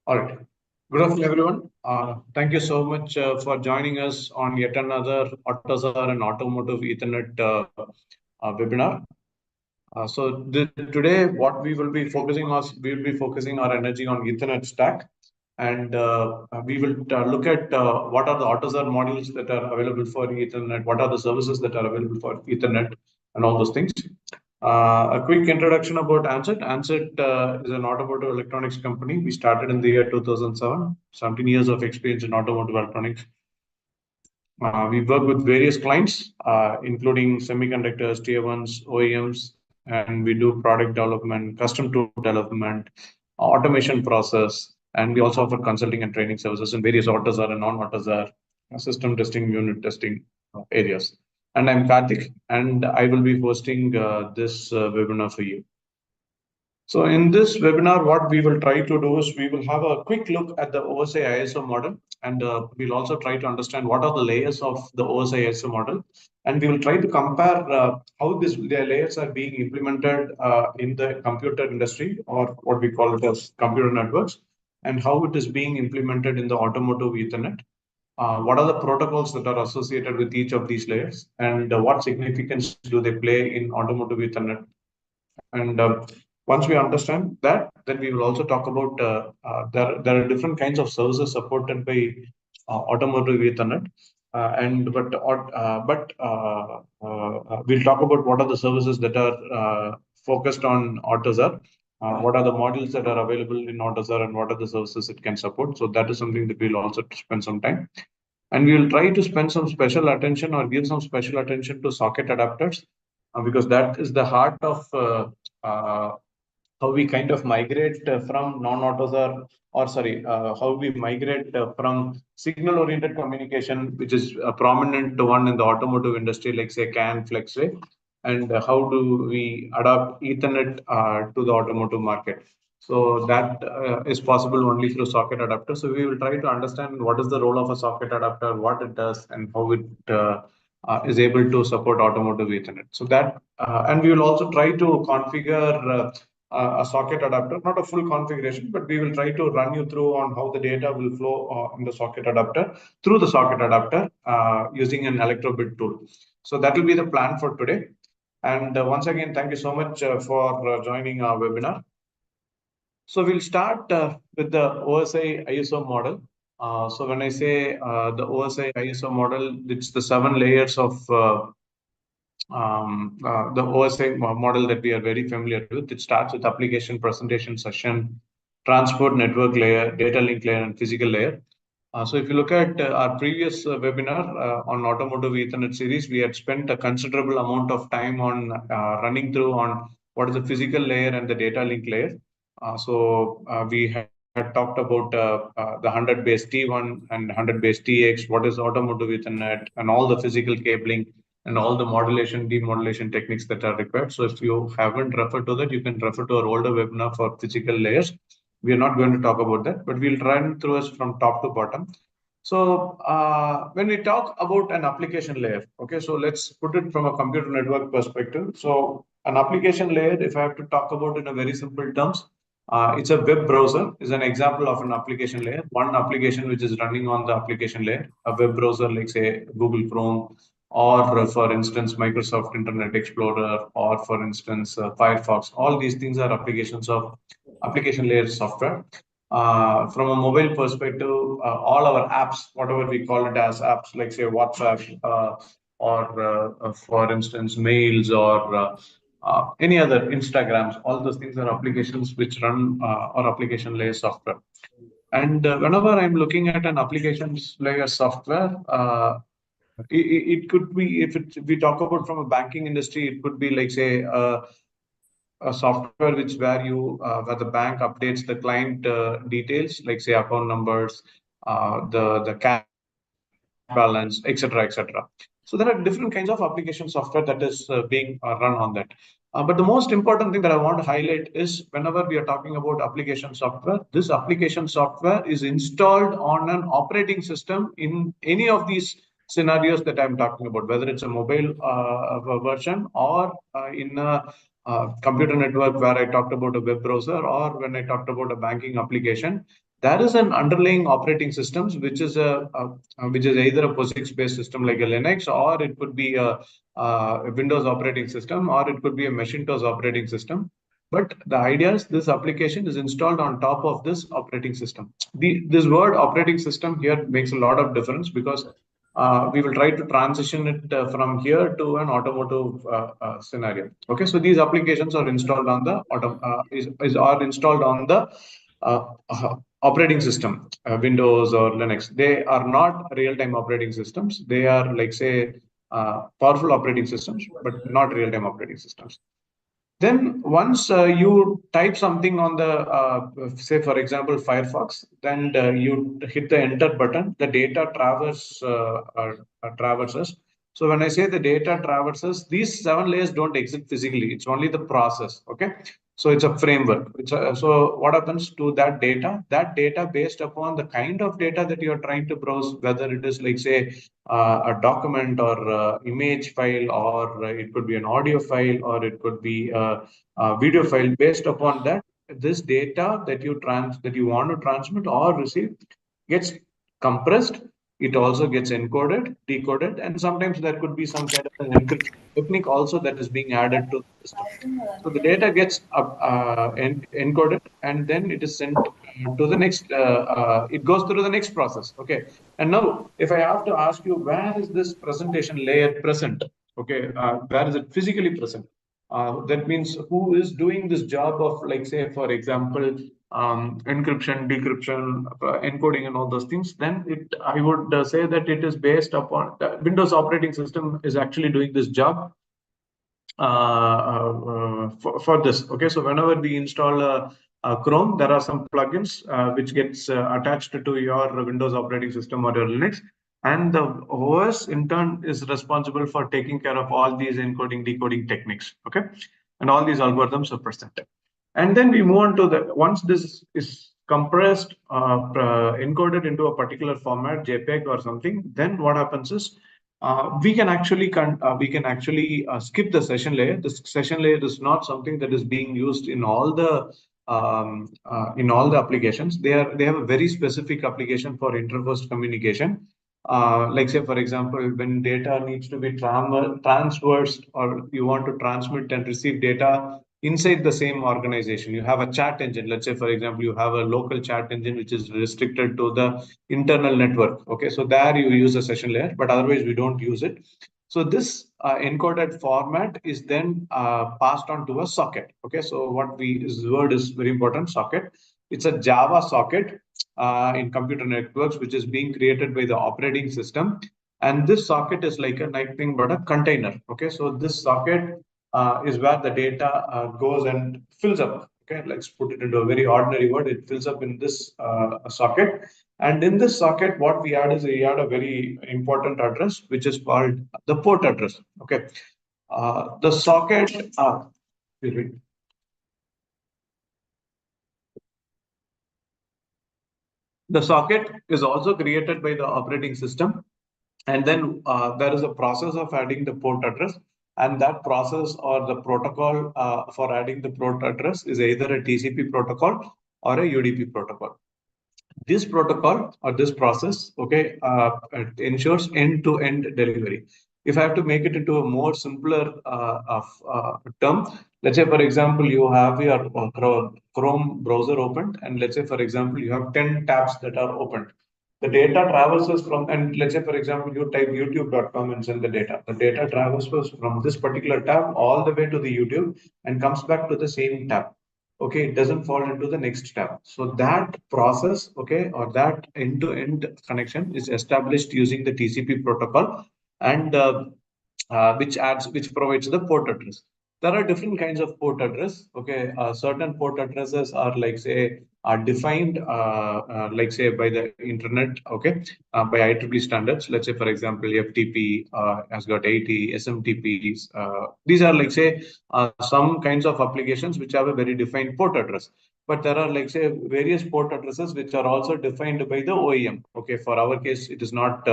All right. Good afternoon, everyone. Thank you so much for joining us on yet another AUTOSAR and Automotive Ethernet webinar. Today, what we will be focusing on, we will be focusing our energy on Ethernet stack, and we will look at what are the AUTOSAR modules that are available for Ethernet, what are the services that are available for Ethernet, and all those things. A quick introduction about ANSET. ANSET is an automotive electronics company. We started in the year 2007, 17 years of experience in automotive electronics. We work with various clients, including semiconductors, tier ones, OEMs, and we do product development, custom tool development, automation process, and we also offer consulting and training services in various AUTOSAR and non-AUTOSAR system testing, unit testing areas. And I'm Karthik, and I will be hosting this webinar for you. So in this webinar, what we will try to do is we will have a quick look at the OSI ISO model, and we'll also try to understand what are the layers of the OSI ISO model, and we will try to compare how the layers are being implemented in the computer industry, or what we call it as computer networks, and how it is being implemented in the automotive Ethernet. What are the protocols that are associated with each of these layers, and what significance do they play in automotive Ethernet? And once we understand that, then we will also talk about there are different kinds of services supported by automotive Ethernet, we'll talk about what are the services that are focused on AUTOSAR. What are the modules that are available in AUTOSAR and what are the services it can support? So that is something that we'll also spend some time. And we will try to spend some special attention or give some special attention to socket adapters, because that is the heart of how we kind of migrate from non-AUTOSAR, or sorry, how we migrate from signal-oriented communication, which is a prominent one in the automotive industry, like say CAN, FlexWave, and how do we adapt Ethernet to the automotive market. So that is possible only through socket adapter. So we will try to understand what is the role of a socket adapter, what it does, and how it is able to support automotive Ethernet. So that, and we will also try to configure a socket adapter, not a full configuration, but we will try to run you through on how the data will flow in the socket adapter through the socket adapter using an electrobit tool. So that will be the plan for today. And once again, thank you so much for joining our webinar. So we'll start with the OSI ISO model. So when I say the OSI ISO model, it's the 7 layers of the OSI model that we are very familiar with. It starts with application, presentation, session, transport, network layer, data link layer, and physical layer. So if you look at our previous webinar on automotive Ethernet series, we had spent a considerable amount of time on running through on what is the physical layer and the data link layer. We had talked about the 100 base T1 and 100 base TX, what is automotive Ethernet, and all the physical cabling and all the modulation, demodulation techniques that are required. So if you haven't referred to that, you can refer to our older webinar for physical layers. We are not going to talk about that, but we'll run through us from top to bottom. So when we talk about an application layer, okay, so let's put it from a computer network perspective. So an application layer, if I have to talk about it in a very simple terms, it's a web browser is an example of an application layer. One application which is running on the application layer, a web browser like say Google Chrome, or for instance, Microsoft Internet Explorer, or for instance, Firefox. All these things are applications of application layer software. From a mobile perspective, all our apps, whatever we call it as apps, like say WhatsApp, or for instance, mails, or any other Instagrams, all those things are applications which run on application layer software. And whenever I'm looking at an applications layer software, it could be, if we talk about from a banking industry, it could be like say a software where the bank updates the client details, like say account numbers, the cash balance, etc., etc. So there are different kinds of application software that is being run on that. But the most important thing that I want to highlight is whenever we are talking about application software, this application software is installed on an operating system in any of these scenarios that I'm talking about, whether it's a mobile version or in a computer network where I talked about a web browser, or when I talked about a banking application. there is an underlying operating system which is either a POSIX-based system like a Linux, or it could be a Windows operating system, or it could be a Macintosh operating system. But the idea is this application is installed on top of this operating system. This word operating system here makes a lot of difference, because we will try to transition it from here to an automotive scenario. Okay, so these applications are installed on the are installed on the operating system, Windows or Linux. They are not real-time operating systems. They are, like, say, powerful operating systems, but not real-time operating systems. Then once you type something on the, say, for example, Firefox, then you hit the enter button, the data traverses. So when I say the data traverses, these 7 layers don't exist physically. It's only the process, okay? So it's a framework. So what happens to that data? That data, based upon the kind of data that you're trying to browse, whether it is, like, say, a document or image file, or it could be an audio file, or it could be a video file. Based upon that, this data that you want to transmit or receive gets compressed. It also gets encoded, decoded, and sometimes there could be some kind of an encryption technique also that is being added to the system. So the data gets encoded, and then it is sent to the next. It goes through the next process. Okay. And now, if I have to ask you, where is this presentation layer present? Okay, where is it physically present? That means who is doing this job of, like, say, for example, encryption, decryption, encoding, and all those things. Then I would say that it is based upon the Windows operating system is actually doing this job for this. Okay, so whenever we install Chrome, there are some plugins which gets attached to your Windows operating system or your Linux, and the OS in turn is responsible for taking care of all these encoding, decoding techniques. Okay, and all these algorithms are present. And then we move on to the, once this is compressed, encoded into a particular format, JPEG or something, then what happens is we can actually skip the session layer. The session layer is not something that is being used in all the applications. They have a very specific application for inter-host communication. Like, say, for example, when data needs to be transversed, or you want to transmit and receive data inside the same organization. You have a chat engine. Let's say, for example, you have a local chat engine which is restricted to the internal network. Okay, so there you use a session layer, but otherwise we don't use it. So this encoded format is then passed on to a socket. Okay, so this word is very important, socket. It's a Java socket in computer networks, which is being created by the operating system. And this socket is like nothing but a container. Okay, so this socket is where the data goes and fills up. Okay, let's put it into a very ordinary word. It fills up in this socket. And in this socket, what we add is we add a very important address, which is called the port address. Okay, the socket. Excuse me. The socket is also created by the operating system, and then there is a process of adding the port address, and that process or the protocol for adding the port address is either a TCP protocol or a UDP protocol. This protocol or this process, okay, ensures end-to-end delivery. If I have to make it into a more simpler term, let's say, for example, you have your Chrome browser opened, and let's say, for example, you have 10 tabs that are opened. The data traverses from, and let's say, for example, you type youtube.com and send the data. The data traverses from this particular tab all the way to the YouTube and comes back to the same tab. Okay, it doesn't fall into the next tab. So that process, okay, or that end-to-end connection is established using the TCP protocol, and which provides the port address. There are different kinds of port address. Okay, certain port addresses are, like, say, are defined like, say, by the internet. Okay, by IEEE standards. Let's say, for example, FTP has got 80 SMTPs. These are, like, say, some kinds of applications which have a very defined port address. But there are, like, say, various port addresses which are also defined by the OEM. Okay, for our case, it is not.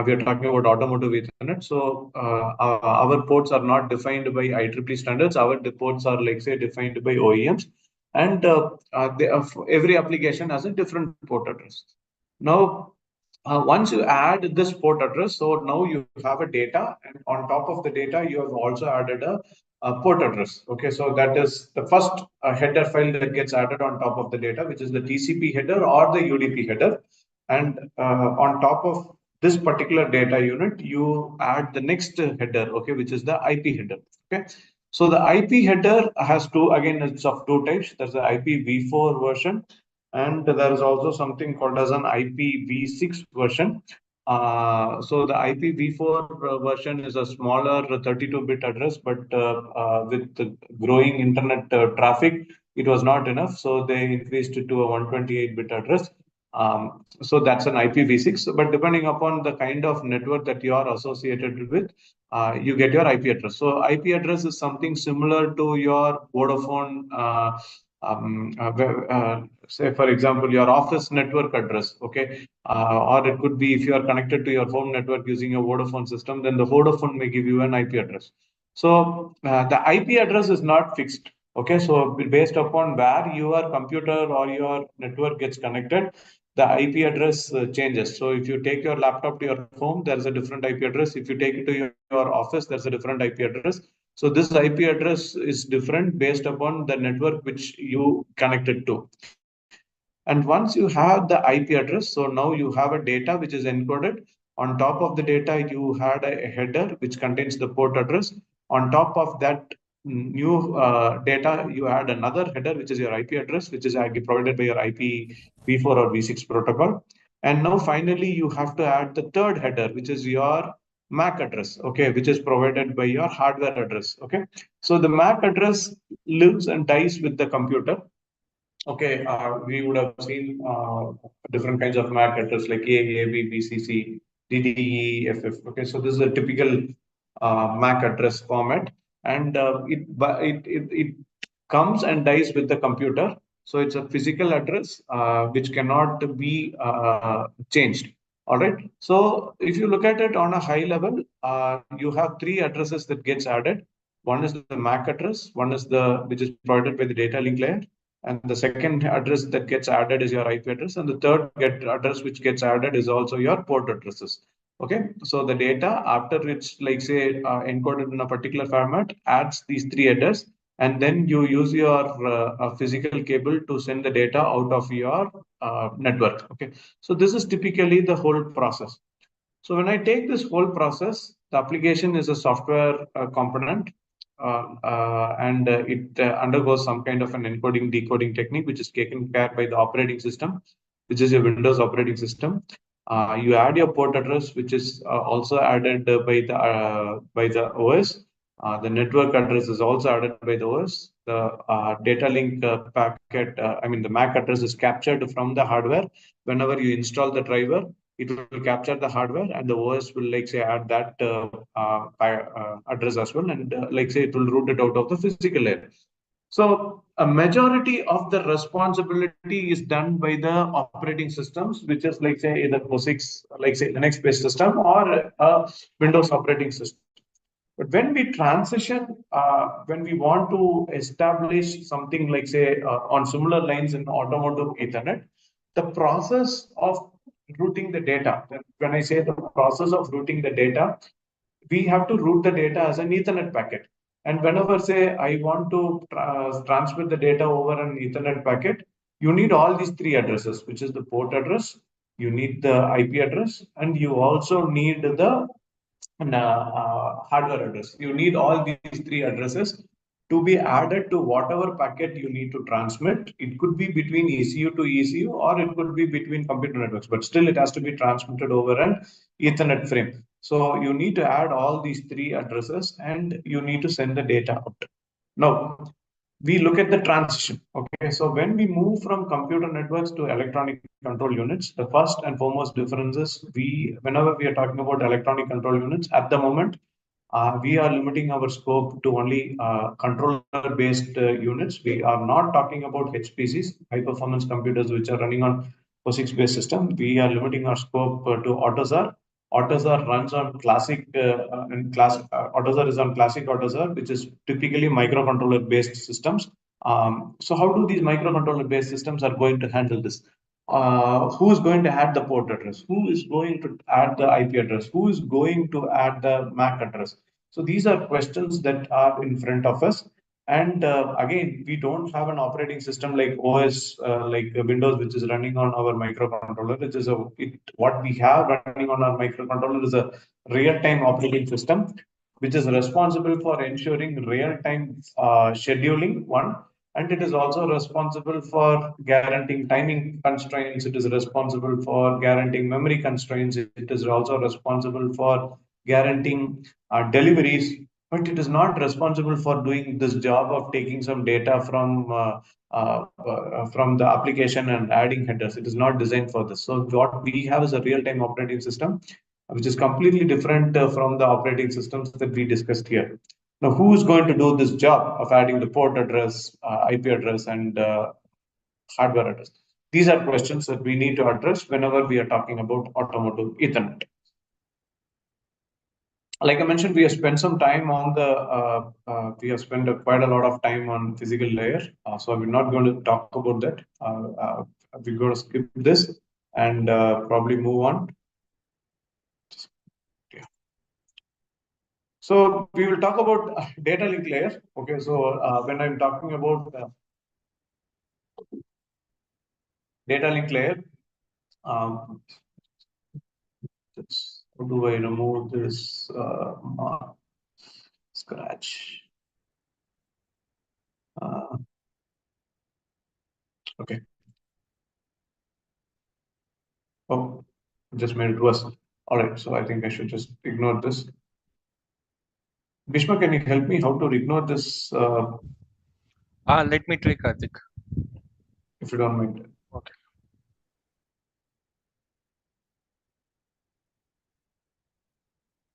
We are talking about automotive Ethernet. So our ports are not defined by IEEE standards. Our ports are, like, say, defined by OEMs. And every application has a different port address. Now, once you add this port address, so now you have a data, and on top of the data, you have also added a port address. Okay, so that is the first header file that gets added on top of the data, which is the TCP header or the UDP header. And on top of this particular data unit, you add the next header, okay, which is the IP header. Okay, so the IP header has two, again, it's of two types. There's the IPv4 version, and there is also something called as an IPv6 version. So the IPv4 version is a smaller 32-bit address, but with the growing internet traffic, it was not enough. So they increased it to a 128-bit address. So that's an IPv6. But depending upon the kind of network that you are associated with, you get your IP address. So IP address is something similar to your Vodafone. Say, for example, your office network address, okay, or it could be if you are connected to your home network using a Vodafone system, then the Vodafone may give you an IP address. So the IP address is not fixed. Okay, so based upon where your computer or your network gets connected, the IP address changes. So if you take your laptop to your home, there's a different IP address. If you take it to your office, there's a different IP address. So this IP address is different based upon the network which you connected to. And once you have the IP address, so now you have a data which is encoded. On top of the data, you had a header which contains the port address. On top of that new data, you add another header, which is your IP address, which is provided by your IPv4 or v6 protocol. And now finally, you have to add the third header, which is your MAC address, okay, which is provided by your hardware address, okay. So the MAC address lives and dies with the computer. Okay, we would have seen different kinds of MAC address like A, AB, BCC, DDE, FF. Okay, so this is a typical MAC address format, and it comes and dies with the computer. So it's a physical address which cannot be changed. All right. So if you look at it on a high level, you have three addresses that gets added. One is the MAC address, one is the which is provided by the data link layer, and the second address that gets added is your IP address, and the third address which gets added is also your port addresses. Okay, so the data after it's like say encoded in a particular format adds these three headers, and then you use your physical cable to send the data out of your network. Okay, so this is typically the whole process. So when I take this whole process, the application is a software component, and it undergoes some kind of an encoding decoding technique, which is taken care by the operating system, which is your Windows operating system. You add your port address, which is also added by the OS. The network address is also added by the OS. The data link packet, I mean the MAC address is captured from the hardware. Whenever you install the driver, it will capture the hardware, and the OS will like say add that address as well, and like say it will route it out of the physical layer. So a majority of the responsibility is done by the operating systems, which is like say either POSIX, like say Linux-based system, or a Windows operating system. But when we transition, when we want to establish something like say on similar lines in automotive Ethernet, the process of routing the data, when I say the process of routing the data, we have to route the data as an Ethernet packet. And whenever say I want to transmit the data over an Ethernet packet, you need all these three addresses, which is the port address, you need the IP address, and you also need the hardware address. You need all these three addresses to be added to whatever packet you need to transmit. It could be between ECU to ECU, or it could be between computer networks, but still it has to be transmitted over an Ethernet frame. So you need to add all these three addresses, and you need to send the data out. Now, we look at the transition. Okay, so when we move from computer networks to electronic control units, the first and foremost difference is whenever we are talking about electronic control units, at the moment, we are limiting our scope to only controller-based units. We are not talking about HPCs, high-performance computers, which are running on POSIX-based system. We are limiting our scope to AUTOSAR. AUTOSAR runs on classic AUTOSAR is on classic AUTOSAR, which is typically microcontroller-based systems. So how do these microcontroller-based systems are going to handle this? Who is going to add the port address? Who is going to add the IP address? Who is going to add the MAC address? So these are questions that are in front of us. And again, we don't have an operating system like OS, like Windows, which is running on our microcontroller. Which is what we have running on our microcontroller is a real-time operating system, which is responsible for ensuring real-time scheduling, one, and it is also responsible for guaranteeing timing constraints. It is responsible for guaranteeing memory constraints. It is also responsible for guaranteeing deliveries, but it is not responsible for doing this job of taking some data from the application and adding headers. It is not designed for this. So what we have is a real-time operating system, which is completely different from the operating systems that we discussed here. Now, who is going to do this job of adding the port address, IP address, and hardware address? These are questions that we need to address whenever we are talking about automotive Ethernet. Like I mentioned, we have spent some time on the, we have spent quite a lot of time on physical layer. So we're not going to talk about that. We're going to skip this and probably move on. So we will talk about data link layer. Okay, so when I'm talking about data link layer, how do I remove this scratch? Okay. Oh, just made it worse. All right, so I think I should just ignore this. Bhishma, can you help me how to ignore this? Let me try, Karthik. If you don't mind. Okay.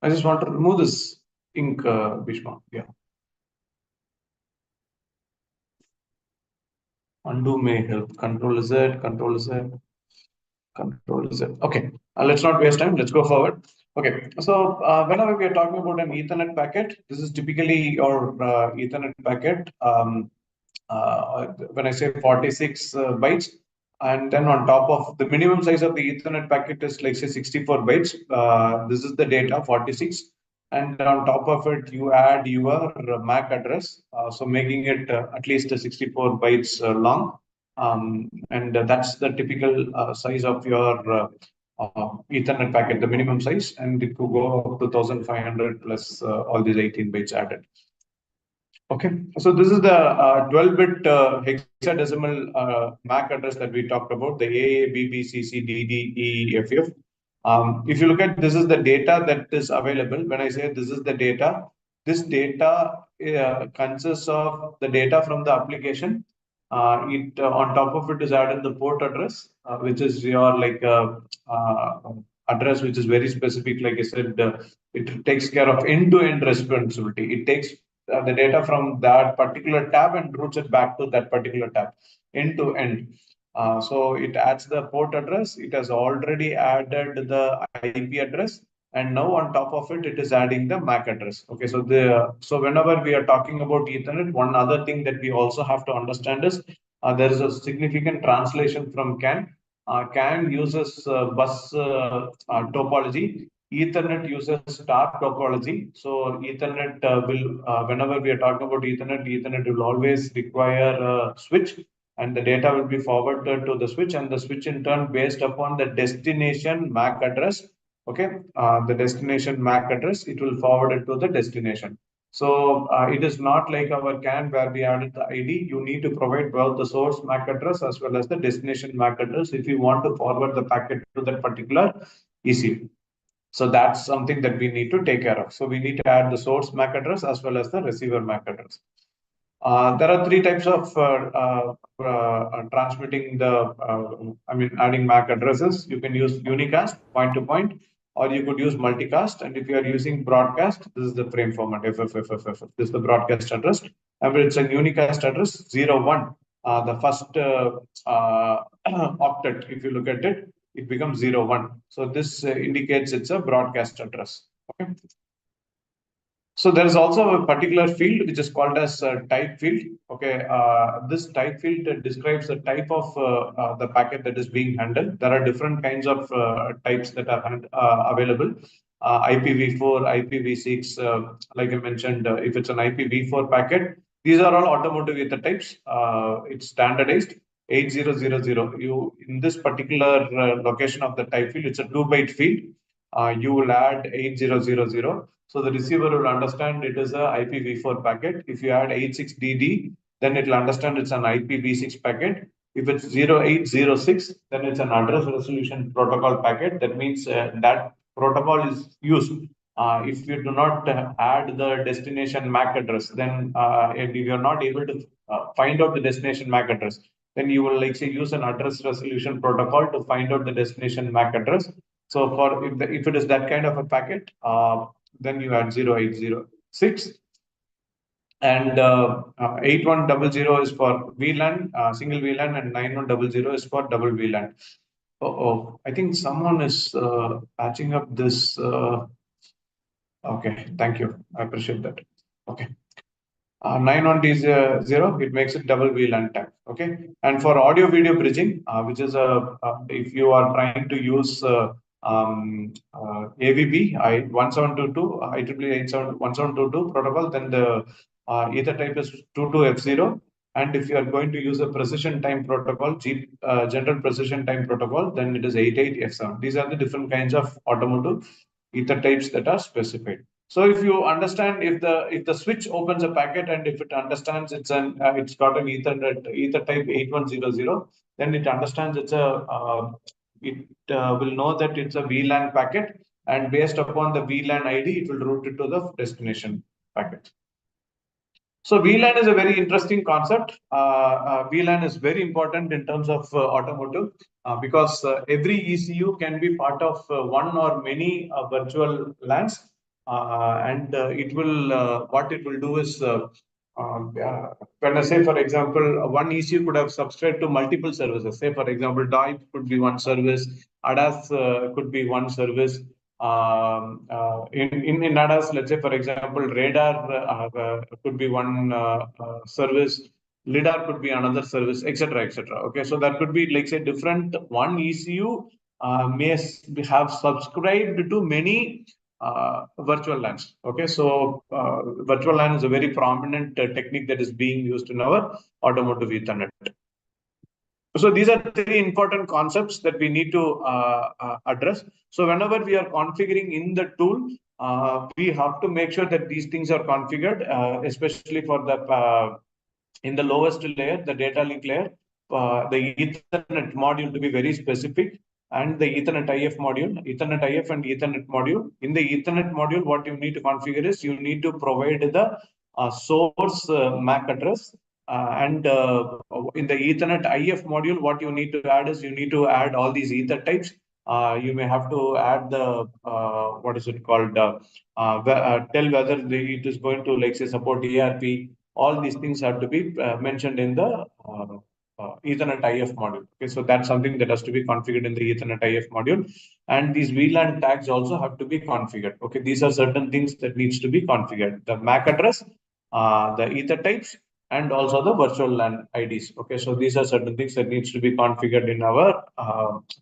I just want to remove this ink, Bhishma. Yeah. Undo may help. Control Z, Control Z, Control Z. Okay, let's not waste time. Let's go forward. Okay, so whenever we are talking about an Ethernet packet, this is typically your Ethernet packet. When I say 46 bytes, and then on top of the minimum size of the Ethernet packet is like say 64 bytes. This is the data 46, and on top of it you add your MAC address, so making it at least 64 bytes long, and that's the typical size of your Ethernet packet, the minimum size, and it could go up to 1500 plus all these 18 bytes added. Okay, so this is the 12-bit hexadecimal MAC address that we talked about, the AA, BB, CC, DD, E, FF. If you look at, this is the data that is available. When I say this is the data, this data consists of the data from the application. On top of it is added the port address, which is your address, which is very specific. Like I said, it takes care of end-to-end responsibility. It takes the data from that particular tab and routes it back to that particular tab, end to end. So it adds the port address. It has already added the IP address, and now on top of it, it is adding the MAC address. Okay, so whenever we are talking about Ethernet, one other thing that we also have to understand is there is a significant translation from CAN. CAN uses bus topology. Ethernet uses star topology. So Ethernet whenever we are talking about Ethernet will always require a switch, and the data will be forwarded to the switch, and the switch in turn, based upon the destination MAC address. Okay, the destination MAC address, it will forward it to the destination. So it is not like our CAN where we added the ID. You need to provide both the source MAC address as well as the destination MAC address if you want to forward the packet to that particular ECU. So that's something that we need to take care of. So we need to add the source MAC address as well as the receiver MAC address. There are three types of transmitting adding MAC addresses. You can use unicast, point to point, or you could use multicast. And if you are using broadcast, this is the frame format, FFFFF. This is the broadcast address. And it's a unicast address, 01. The first octet, if you look at it, it becomes 01. So this indicates it's a broadcast address. Okay. So there is also a particular field which is called as type field. Okay, this type field describes the type of the packet that is being handled. There are different kinds of types that are available. IPv4, IPv6, like I mentioned, if it's an IPv4 packet, these are all automotive ether types. It's standardized 8000. You in this particular location of the type field, it's a 2-byte field. You will add 8000. So the receiver will understand it is a IPv4 packet. If you add 86DD, then it will understand it's an IPv6 packet. If it's 0806, then it's an address resolution protocol packet. That means that protocol is used. If you do not add the destination MAC address, then if you are not able to find out the destination MAC address, then you will like say use an address resolution protocol to find out the destination MAC address. So for if it is that kind of a packet, then you add 0806. And 8100 is for VLAN, single VLAN, and 9100 is for double VLAN. Oh, I think someone is patching up this. Okay, thank you. I appreciate that. Okay. 9100, it makes it double VLAN type. Okay. And for audio video bridging, which is if you are trying to use AVB, 1722, IEEE 1722 protocol, then the ether type is 22F0. And if you are going to use a precision time protocol, general precision time protocol, then it is 88F7. These are the different kinds of automotive ether types that are specified. So if you understand, if the switch opens a packet and if it understands it's got an ether type 8100, then it understands it will know that it's a VLAN packet, and based upon the VLAN ID, it will route it to the destination packet. So VLAN is a very interesting concept. VLAN is very important in terms of automotive because every ECU can be part of one or many virtual LANs. And it will what it will do is when I say, for example, one ECU could have subscribed to multiple services. Say, for example, DOI could be one service, ADAS could be one service. In ADAS, let's say, for example, radar could be one service, LIDAR could be another service, etc., etc. Okay, so that could be like say different one ECU may have subscribed to many virtual LANs. Okay, so virtual LAN is a very prominent technique that is being used in our automotive Ethernet. So these are three important concepts that we need to address. So whenever we are configuring in the tool, we have to make sure that these things are configured, especially for the in the lowest layer, the data link layer, the Ethernet module to be very specific, and the Ethernet IF module, Ethernet IF and Ethernet module. In the Ethernet module, what you need to configure is you need to provide the source MAC address. And in the Ethernet IF module, what you need to add is you need to add all these ether types. You may have to add the what is it called? Tell whether it is going to like say support ERP. All these things have to be mentioned in the Ethernet IF module. Okay, so that's something that has to be configured in the Ethernet IF module. And these VLAN tags also have to be configured. Okay, these are certain things that needs to be configured. The MAC address, the ether types, and also the virtual LAN IDs. Okay, so these are certain things that needs to be configured in our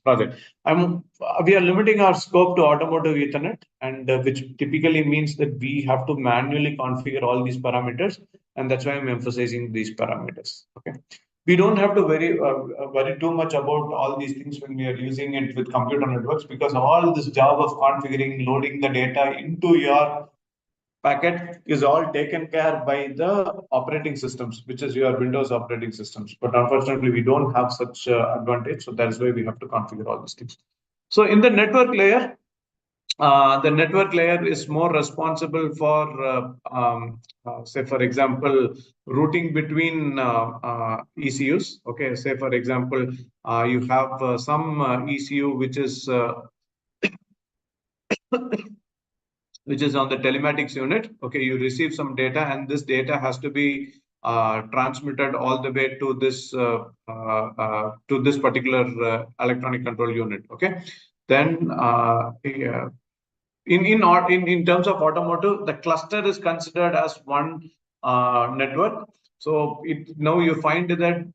project. We are limiting our scope to automotive Ethernet, and which typically means that we have to manually configure all these parameters, and that's why I'm emphasizing these parameters. Okay, we don't have to worry too much about all these things when we are using it with computer networks, because all this job of configuring, loading the data into your packet is all taken care by the operating systems, which is your Windows operating systems. But unfortunately, we don't have such advantage. So that's why we have to configure all these things. So in the network layer, the network layer is more responsible for, say, for example, routing between ECUs. Okay, say, for example, you have some ECU which is which is on the telematics unit. Okay, you receive some data, and this data has to be transmitted all the way to this particular electronic control unit. Okay, then In terms of automotive, the cluster is considered as one network. So now you find that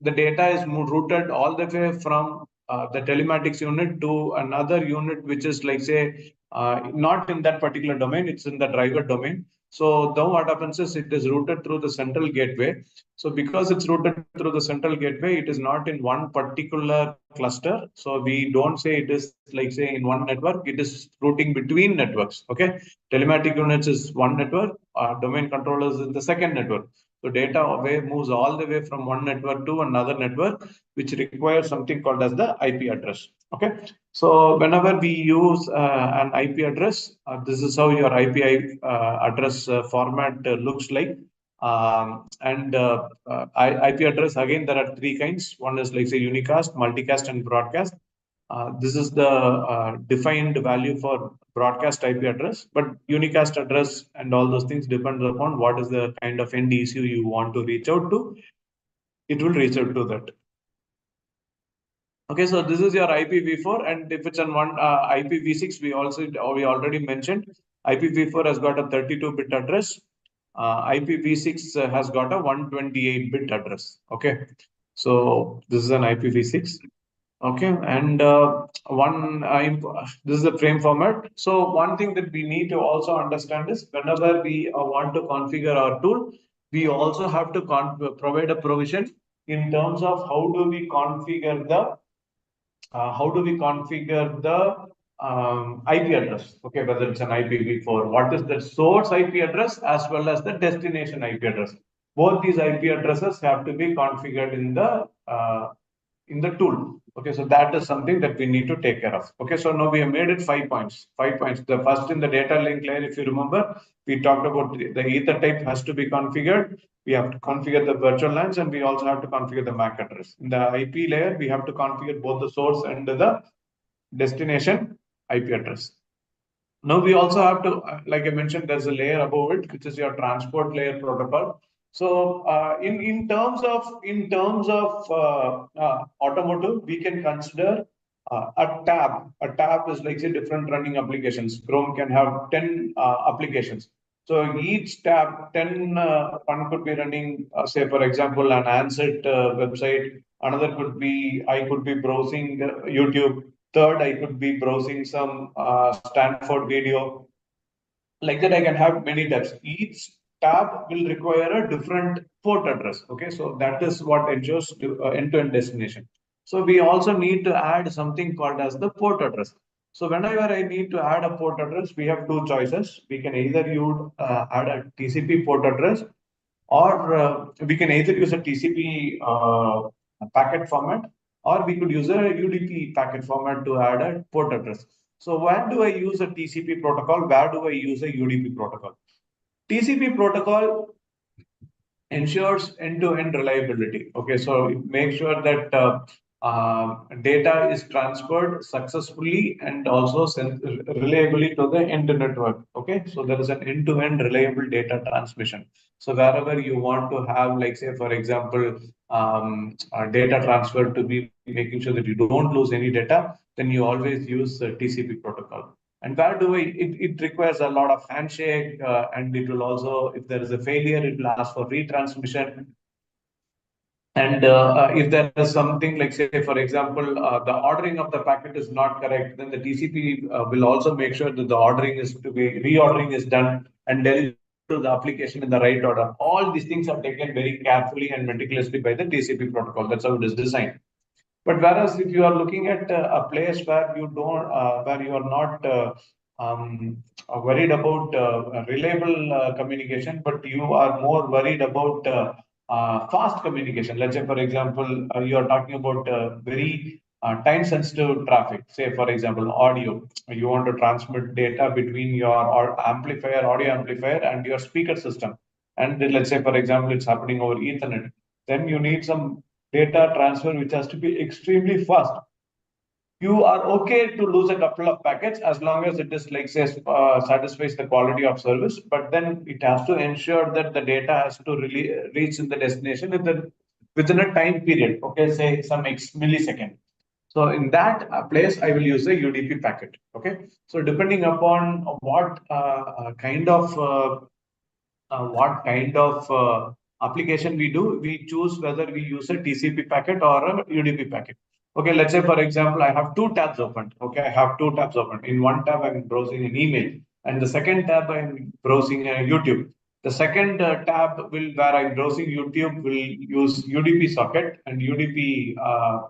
the data is routed all the way from the telematics unit to another unit, which is like say not in that particular domain, it's in the driver domain. So now what happens is it is routed through the central gateway. So because it's routed through the central gateway, it is not in one particular cluster. So we don't say it is like say in one network, it is routing between networks. Okay. Telematic units is one network, domain controllers is the second network. So data moves all the way from one network to another network, which requires something called as the IP address. Okay. So whenever we use an IP address, this is how your IP address format looks like. IP address, again, there are three kinds. One is like say unicast, multicast, and broadcast. This is the defined value for broadcast IP address, but unicast address and all those things depends upon what is the kind of end issue you want to reach out to. It will reach out to that. Okay, so this is your IPv4, and if it's on one IPv6, we already mentioned IPv4 has got a 32-bit address. IPv6 has got a 128-bit address. Okay, so this is an IPv6. Okay, and this is the frame format. So one thing that we need to also understand is whenever we want to configure our tool, we also have to provide a provision in terms of how do we configure the IP address. Okay, whether it's an IPv4, what is the source IP address as well as the destination IP address. Both these IP addresses have to be configured in the tool. Okay, so that is something that we need to take care of. Okay, so now we have made it 5 points. 5 points. The first in the data link layer, if you remember, we talked about the ether type has to be configured. We have to configure the virtual LANs, and we also have to configure the MAC address. In the IP layer, we have to configure both the source and the destination IP address. Now we also have to, like I mentioned, there's a layer above it, which is your transport layer protocol. So in terms of automotive, we can consider a tab. A tab is like say different running applications. Chrome can have 10 applications. So each tab, 10 one could be running, say for example, an ANSET website. Another could be I could be browsing YouTube. Third, I could be browsing some Stanford video. Like that, I can have many tabs. Each tab will require a different port address. Okay, so that is what ensures end-to-end destination. So we also need to add something called as the port address. So whenever I need to add a port address, we have two choices. We can either add a TCP port address, or we can either use a TCP packet format, or we could use a UDP packet format to add a port address. So where do I use a TCP protocol? Where do I use a UDP protocol? TCP protocol ensures end-to-end reliability. Okay, so make sure that data is transferred successfully and also reliably to the end network. Okay, so there is an end-to-end reliable data transmission. So wherever you want to have, like say for example, data transfer to be making sure that you don't lose any data, then you always use the TCP protocol. And where do it requires a lot of handshake, and it will also, if there is a failure, it will ask for retransmission. And if there is something like, say, for example, the ordering of the packet is not correct, then the TCP will also make sure that the reordering is done and delivered to the application in the right order. All these things are taken very carefully and meticulously by the TCP protocol. That's how it is designed. But whereas if you are looking at a place where you don't, where you are not worried about reliable communication, but you are more worried about fast communication. Let's say, for example, you are talking about very time-sensitive traffic. Say, for example, audio. You want to transmit data between your audio amplifier, and your speaker system. And let's say, for example, it's happening over Ethernet. Then you need some data transfer which has to be extremely fast. You are okay to lose a couple of packets as long as it is like say satisfies the quality of service, but then it has to ensure that the data has to really reach in the destination within a time period. Okay, say some millisecond. So in that place, I will use a UDP packet. Okay. So depending upon what kind of application we do, we choose whether we use a TCP packet or a UDP packet. Okay, let's say for example, I have two tabs open. Okay, I have two tabs open. In one tab, I'm browsing an email, and the second tab, I'm browsing YouTube. The second tab where I'm browsing YouTube will use UDP socket and UDP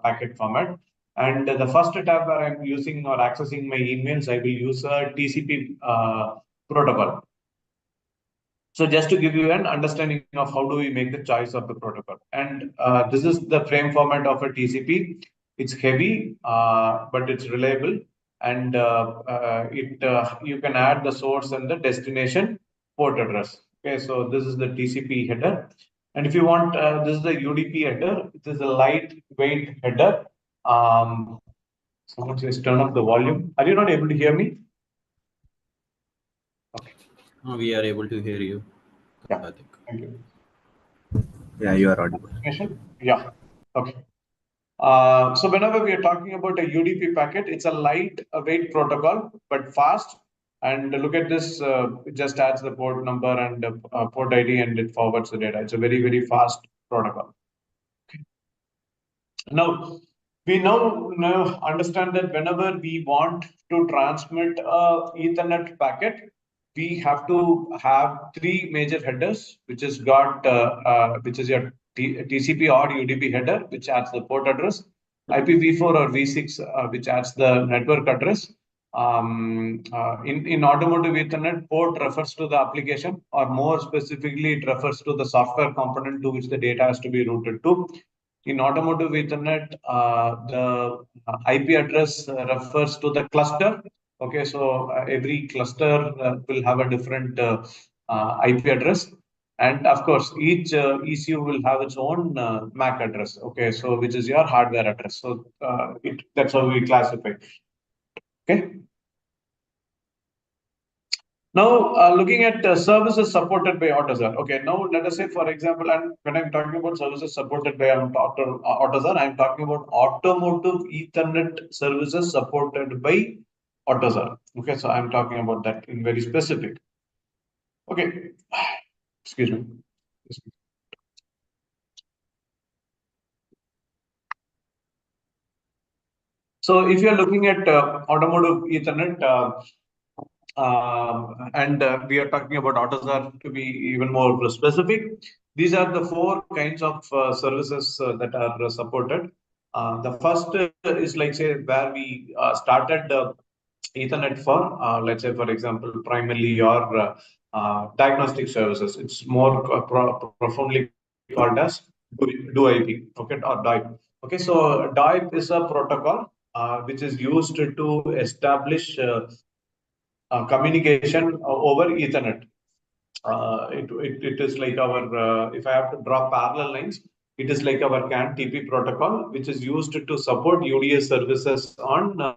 packet format. And the first tab where I'm using or accessing my emails, I will use a TCP protocol. So just to give you an understanding of how do we make the choice of the protocol. And this is the frame format of a TCP. It's heavy, but it's reliable. And you can add the source and the destination port address. Okay, so this is the TCP header. And if you want, this is the UDP header. It is a lightweight header. Someone says turn up the volume. Are you not able to hear me? Okay. We are able to hear you. Yeah. Thank you. Yeah, you are audible. Yeah. Okay. So whenever we are talking about a UDP packet, it's a lightweight protocol, but fast. And look at this, it just adds the port number and port ID and it forwards the data. It's a very, very fast protocol. Okay. Now, we now understand that whenever we want to transmit a Ethernet packet, we have to have three major headers, which is which is your TCP or UDP header, which adds the port address, IPv4 or v6, which adds the network address. In automotive Ethernet, port refers to the application, or more specifically, it refers to the software component to which the data has to be routed to. In automotive Ethernet, the IP address refers to the cluster. Okay, so every cluster will have a different IP address. And of course, each ECU will have its own MAC address. Okay, so which is your hardware address. So that's how we classify. Okay. Now, looking at services supported by AUTOSAR. Okay, now let us say, for example, and when I'm talking about services supported by AUTOSAR, I'm talking about automotive Ethernet services supported by AUTOSAR. Okay, so I'm talking about that in very specific. Okay, excuse me. So if you're looking at automotive Ethernet, and we are talking about AUTOSAR to be even more specific, these are the four kinds of services that are supported. The first is like, say, where we started Ethernet for, let's say, for example, primarily your diagnostic services. It's more profoundly called as DoIP, okay, or DoIP. Okay, so DoIP is a protocol which is used to establish communication over Ethernet. It is like our, if I have to draw parallel lines, it is like our CAN TP protocol, which is used to support UDS services on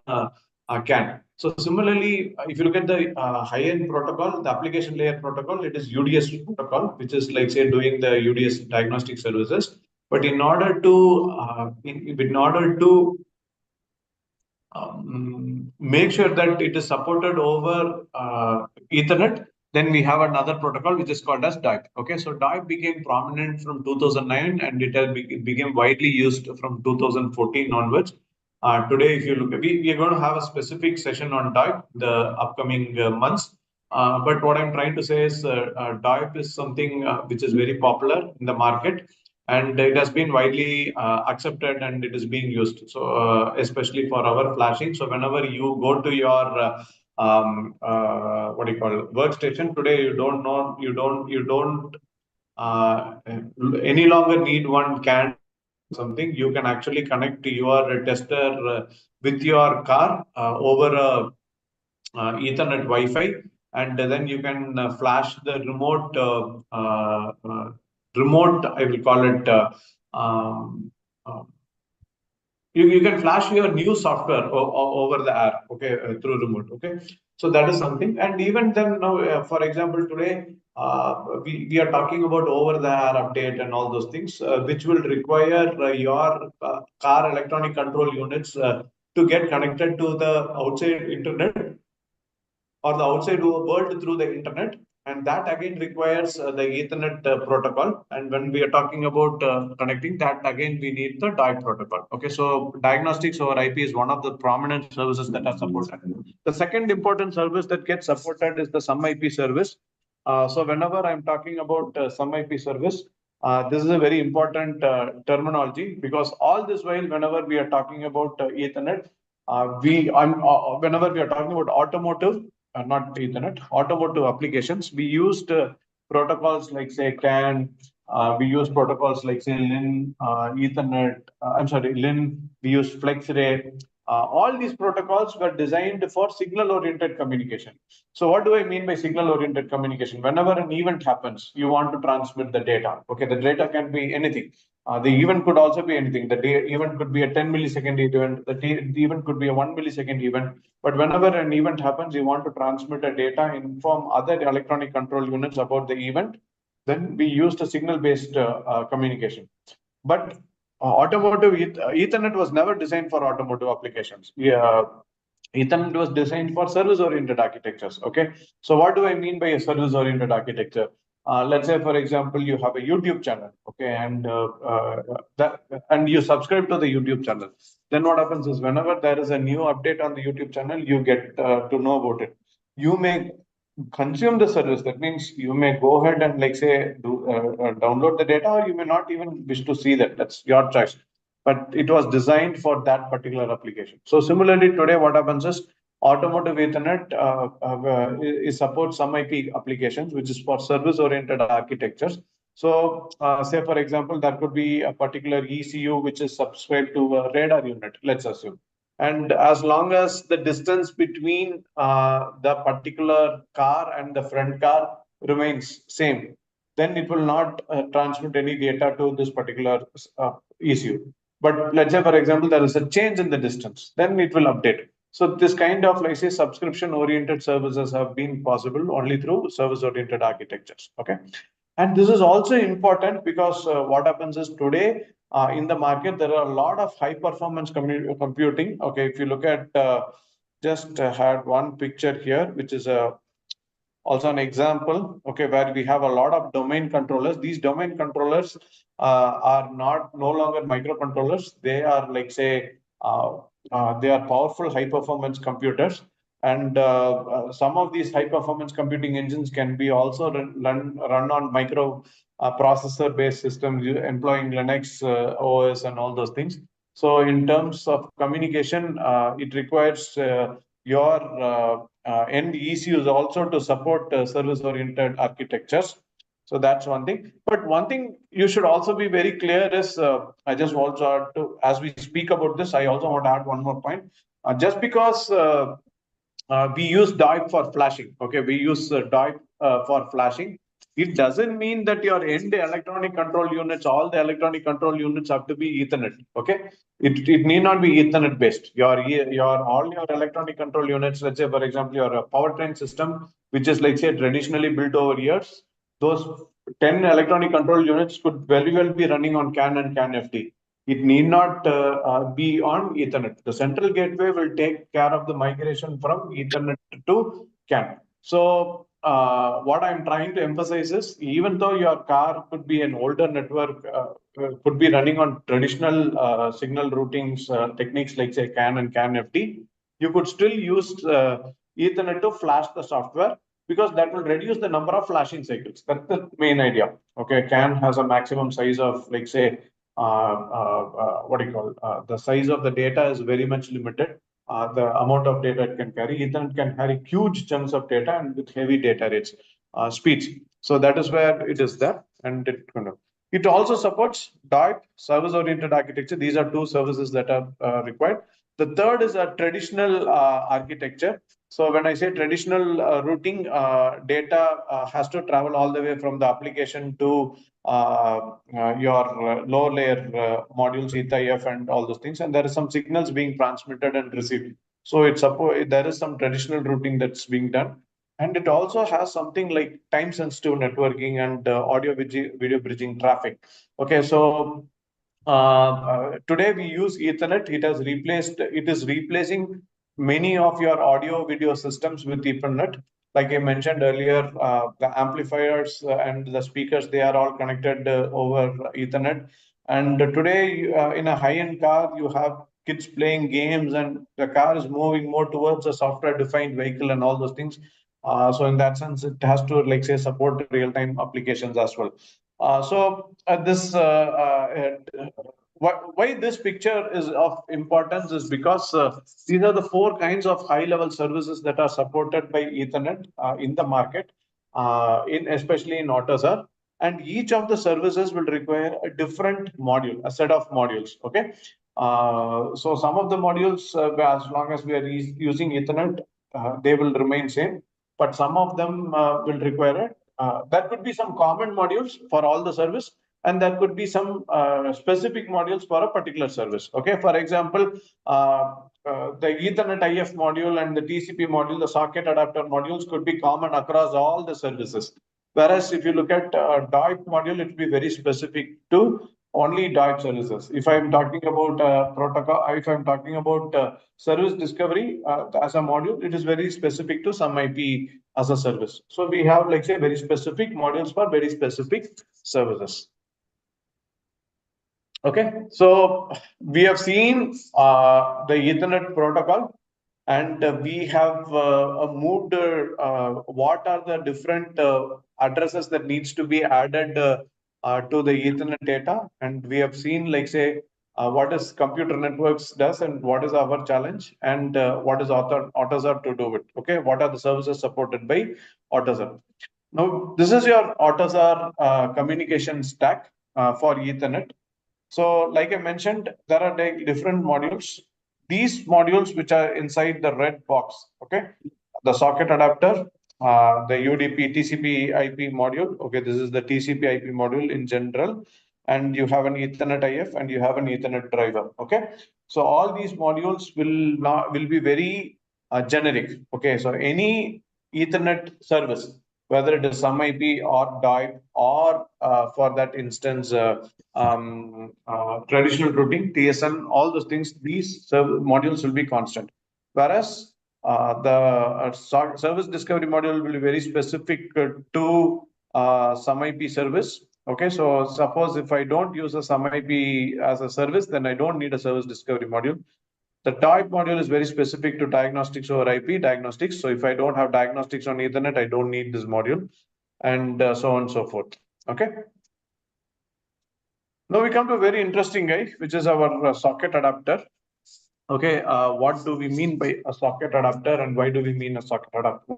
CAN. So similarly, if you look at the high-end protocol, the application layer protocol, it is UDS protocol, which is like, say, doing the UDS diagnostic services. But in order to make sure that it is supported over Ethernet, then we have another protocol which is called as DoIP. Okay, so DoIP became prominent from 2009 and it became widely used from 2014 onwards. Today, if you look, we are going to have a specific session on DoIP the upcoming months. But what I'm trying to say is DoIP is something which is very popular in the market. And it has been widely accepted and it is being used. So especially for our flashing. So whenever you go to your what do you call it, workstation today, you don't any longer need one CAN something. You can actually connect to your tester with your car over a Ethernet Wi-Fi, and then you can flash the remote remote, I will call it, you can flash your new software over the air, okay, through remote, okay. So that is something. And even then now, for example, today, we are talking about over the air update and all those things, which will require your car electronic control units to get connected to the outside internet or the outside world through the internet. And that again requires the Ethernet protocol. And when we are talking about connecting that, again, we need the DIAC protocol. Okay, so diagnostics over IP is one of the prominent services that are supported. The second important service that gets supported is the SumIP service. So whenever I'm talking about SumIP service, this is a very important terminology, because all this while, whenever we are talking about Ethernet, whenever we are talking about automotive, not Ethernet, automotive applications, we used protocols like say CAN, we use protocols like say LIN, Ethernet, LIN, we use FlexRay. All these protocols were designed for signal-oriented communication. So what do I mean by signal-oriented communication? Whenever an event happens, you want to transmit the data. Okay, the data can be anything. The event could also be anything. The event could be a 10 millisecond event. The event could be a 1 millisecond event. But whenever an event happens, you want to transmit a data, inform other electronic control units about the event. Then we used a signal-based communication. But automotive Ethernet was never designed for automotive applications. Yeah, Ethernet was designed for service-oriented architectures. Okay, so what do I mean by a service-oriented architecture? Let's say, for example, you have a YouTube channel, okay, and you subscribe to the YouTube channel. Then what happens is, whenever there is a new update on the YouTube channel, you get to know about it. You may consume the service. That means you may go ahead and, like say, download the data, or you may not even wish to see that. That's your choice. But it was designed for that particular application. So similarly, today what happens is, automotive Ethernet supports some IP applications, which is for service-oriented architectures. So say, for example, that could be a particular ECU which is subscribed to a radar unit, let's assume. And as long as the distance between the particular car and the front car remains same, then it will not transmit any data to this particular ECU. But let's say, for example, there is a change in the distance, then it will update. So this kind of, like say, subscription-oriented services have been possible only through service-oriented architectures. Okay, and this is also important because what happens is, today in the market there are a lot of high-performance computing. Okay, if you look at just had one picture here, which is also an example, okay, where we have a lot of domain controllers. These domain controllers are no longer microcontrollers. They are, like say, they are powerful high-performance computers. And some of these high-performance computing engines can be also run on micro processor-based systems, employing Linux OS and all those things. So in terms of communication, it requires your end ECUs also to support service-oriented architectures. So that's one thing. But one thing you should also be very clear is, I just also to, as we speak about this, I also want to add one more point. Just because we use DIAC for flashing, okay, we use DIAC for flashing, it doesn't mean that your end electronic control units, all the electronic control units have to be Ethernet. Okay, it need not be Ethernet based. All your electronic control units, let's say, for example, your powertrain system, which is, like say, traditionally built over years, those 10 electronic control units could very well be running on CAN and CAN-FD. It need not be on Ethernet. The central gateway will take care of the migration from Ethernet to CAN. So what I'm trying to emphasize is, even though your car could be an older network, could be running on traditional signal routings techniques like say CAN and CAN-FD, you could still use Ethernet to flash the software, because that will reduce the number of flashing cycles. That's the main idea. Okay, CAN has a maximum size of, like say, the size of the data is very much limited. The amount of data it can carry. Ethernet can carry huge chunks of data and with heavy data rates, speeds. So that is where it is there. And it also supports DIAC, service-oriented architecture. These are two services that are required. The third is a traditional architecture. So when I say traditional routing, data has to travel all the way from the application to your lower layer modules, ETHIF and all those things. And there are some signals being transmitted and received. So there is some traditional routing that's being done. And it also has something like time-sensitive networking and audio video bridging traffic. Okay, so today we use Ethernet. It is replacing many of your audio video systems with Ethernet. Like I mentioned earlier, the amplifiers and the speakers, they are all connected over Ethernet. And today in a high-end car, you have kids playing games and the car is moving more towards a software-defined vehicle and all those things. So in that sense, it has to, like say, support real-time applications as well. Why this picture is of importance is because these are the 4 kinds of high-level services that are supported by Ethernet in the market, especially in AUTOSAR. And each of the services will require a different module, a set of modules. Okay, so some of the modules, as long as we are using Ethernet, they will remain same. But some of them will require it. There could be some common modules for all the service, and there could be some specific modules for a particular service. Okay, for example, the Ethernet IF module and the TCP module, the socket adapter modules could be common across all the services. Whereas if you look at DOIP module, it will be very specific to only DOIP services. If I'm talking about protocol, if I'm talking about service discovery as a module, it is very specific to some IP as a service. So we have, like say, very specific modules for very specific services. Okay, so we have seen the Ethernet protocol, and we have moved what are the different addresses that needs to be added to the Ethernet data. And we have seen, like say, what is computer networks does and what is our challenge, and what is AUTOSAR to do it. Okay, what are the services supported by AUTOSAR? Now, this is your AUTOSAR communication stack for Ethernet. So like I mentioned, there are different modules. These modules which are inside the red box, okay, the socket adapter, the UDP TCP IP module. Okay, this is the TCP IP module in general, and you have an Ethernet IF and you have an Ethernet driver. Okay, so all these modules will be very generic. Okay, so any Ethernet service, whether it is some IP or DOIP or for that instance traditional routing, TSN, all those things, these modules will be constant. Whereas the service discovery module will be very specific to some IP service. Okay, so suppose if I don't use a some IP as a service, then I don't need a service discovery module. The DOIP module is very specific to diagnostics over IP diagnostics. So if I don't have diagnostics on Ethernet, I don't need this module, and so on and so forth. Okay. Now we come to a very interesting guy, which is our socket adapter. Okay, what do we mean by a socket adapter, and why do we mean a socket adapter?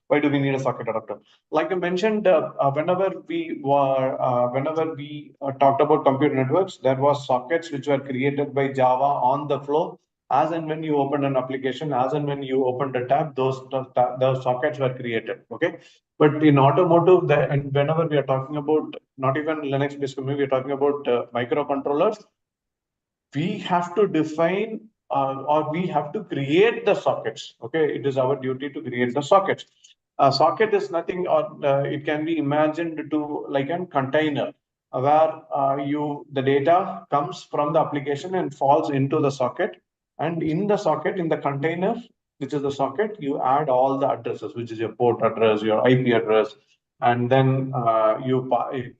Why do we need a socket adapter? Like I mentioned, whenever we talked about computer networks, there was sockets which were created by Java on the flow. As and when you open an application, as and when you opened a tab, those sockets were created. Okay, but in automotive, and whenever we are talking about not even Linux-based computing, we are talking about microcontrollers. We have to define or we have to create the sockets. Okay, it is our duty to create the sockets. A socket is nothing, or it can be imagined to like a container where the data comes from the application and falls into the socket. And in the socket, in the container, which is the socket, you add all the addresses, which is your port address, your IP address, and then you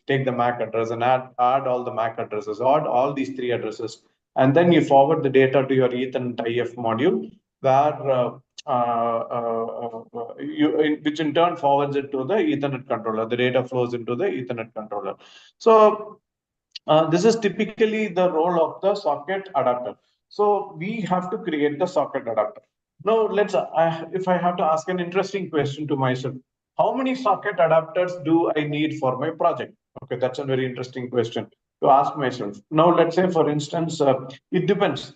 take the MAC address and add all the MAC addresses, add all these 3 addresses. And then you forward the data to your Ethernet IF module, where which in turn forwards it to the Ethernet controller. The data flows into the Ethernet controller. So this is typically the role of the socket adapter. So we have to create the socket adapter. Now let's, if I have to ask an interesting question to myself, how many socket adapters do I need for my project? Okay, that's a very interesting question to ask myself. Now, let's say, for instance, it depends.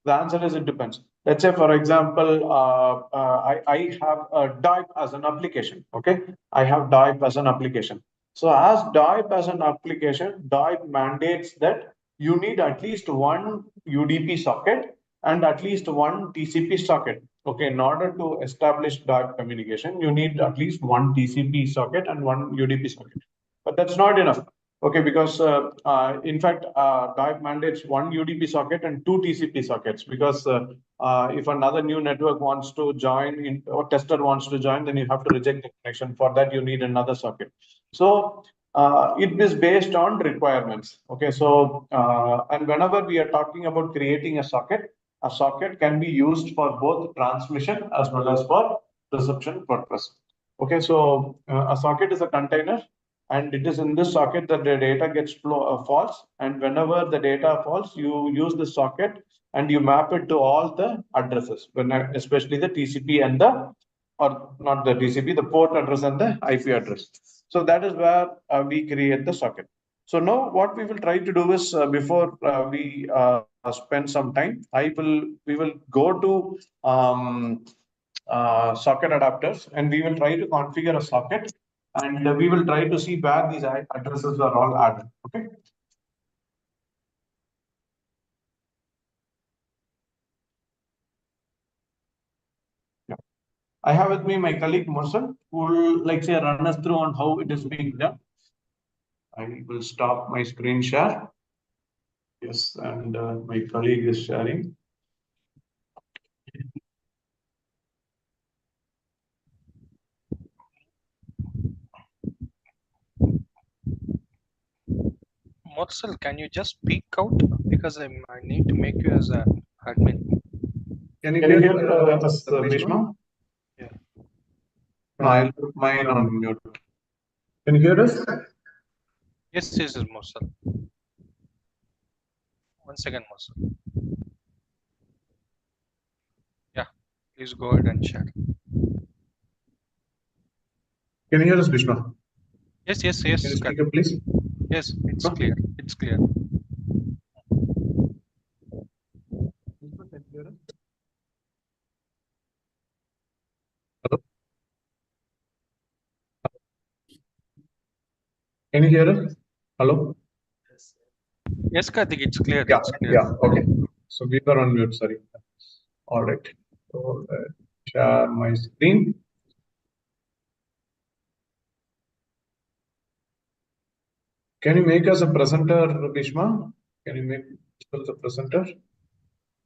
The answer is it depends. Let's say, for example, I have a DIP as an application. Okay, I have DIP as an application. So as DIP as an application, DIP mandates that you need at least one UDP socket and at least one TCP socket. Okay, in order to establish DIP communication, you need at least one TCP socket and one UDP socket. But that's not enough. Okay, because in fact, DIP mandates one UDP socket and two TCP sockets, because if another new network wants to join in, or tester wants to join, then you have to reject the connection. For that, you need another socket. So it is based on requirements. Okay, so and whenever we are talking about creating a socket can be used for both transmission as well as for reception purpose. Okay, so a socket is a container, and it is in this socket that the data gets falls. And whenever the data falls, you use the socket and you map it to all the addresses, especially the TCP and the, or not the TCP, the port address and the IP address. So that is where we create the socket. So now what we will try to do is, before we spend some time, we will go to socket adapters, and we will try to configure a socket, and we will try to see where these addresses are all added. Okay. Yeah. I have with me my colleague 𝗦𝗁𝗰𝗲𝗁, who will run us through on how it is being done. I will stop my screen share. Yes, and my colleague is sharing. 𝗦𝗁𝗃, can you just speak out, because I need to make you as an admin. Can you hear us, Bhishma? Yeah. No, I'll put mine on mute. Can you hear us? Yes, 𝗦𝗁𝗃. One second, 𝗦𝗁𝗃. Yeah, please go ahead and share. Can you hear us, Bhishma? Yes. Can you speak up, please? Yes, it's clear. It's clear. Hello? Can you hear us? Hello? Yes, Karthik, it's clear. Yeah, It's clear. yeah, okay. So we were on mute, sorry. All right. So share my screen. Can you make us a presenter, Bhishma? Can you make us a presenter?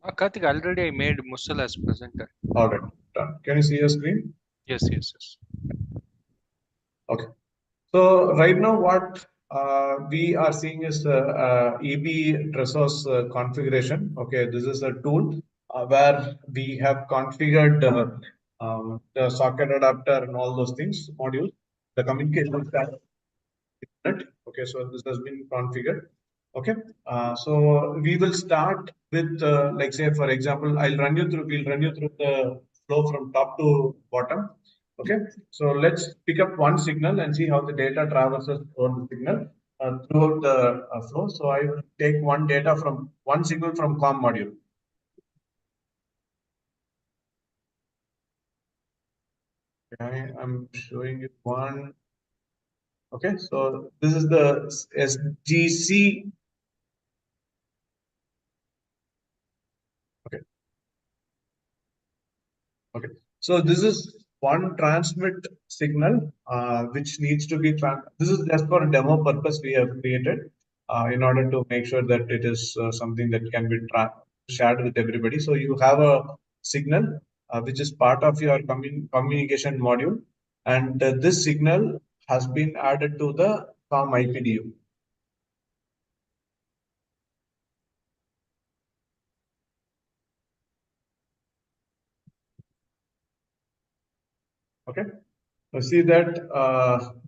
Karthik, already I made 𝗦𝗁𝗃 as presenter. All right, done. Can you see your screen? Yes. Okay. So right now, what we are seeing is the 𝗔𝗨𝗧𝗢𝗦 configuration. Okay, this is a tool where we have configured the socket adapter and all those things, modules, the communication stack. Okay, so this has been configured. Okay, so we will start with say, for example, we'll run you through the flow from top to bottom. Okay, so let's pick up one signal and see how the data traverses over the signal throughout the flow. So I will take one signal from COM module. Okay, I'm showing you one. Okay, so this is the SGC. Okay, so this is one transmit signal which needs to be this is just for demo purpose we have created in order to make sure that it is something that can be shared with everybody. So you have a signal which is part of your communication module, and this signal has been added to the COM IPDU. Okay, so see that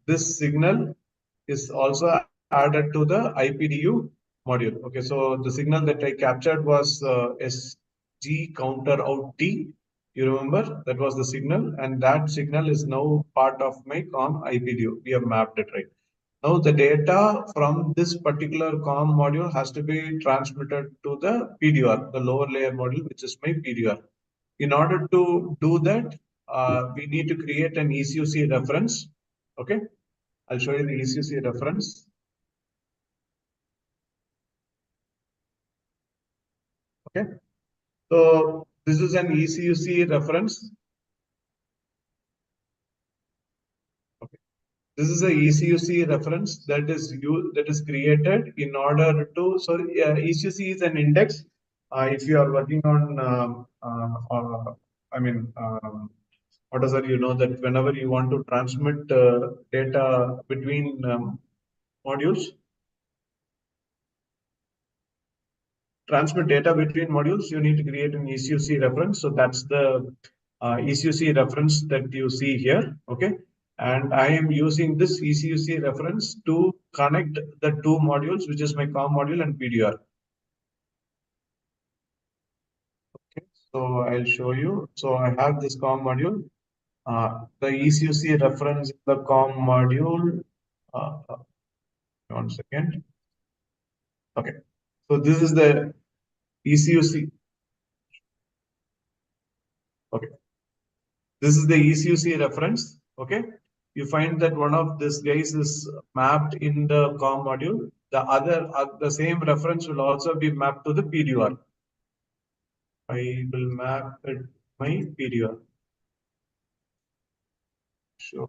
this signal is also added to the IPDU module. Okay, so the signal that I captured was 𝗔𝗨𝗧𝗢𝗦𝗔𝗥. You remember that was the signal, and that signal is now part of my COM IPDU. We have mapped it, right? Now the data from this particular COM module has to be transmitted to the PDR, the lower layer module, which is my PDR. In order to do that, we need to create an ECUC reference. Okay, I'll show you the ECUC reference. Okay, so this is an ECUC reference. Okay, this is a ECUC reference that is created in order to. So ECUC is an index. If you are working on, AUTOSAR, you know that whenever you want to transmit data between modules, you need to create an ECUC reference. So that's the ECUC reference that you see here. Okay, and I am using this ECUC reference to connect the two modules, which is my COM module and PDR. Okay, so I'll show you. So I have this COM module. The ECUC reference in the COM module. 1 second. Okay, so this is the ECUC. Okay, this is the ECUC reference. Okay, you find that one of these guys is mapped in the COM module. The same reference will also be mapped to the PDR. I will map it my PDR. Sure.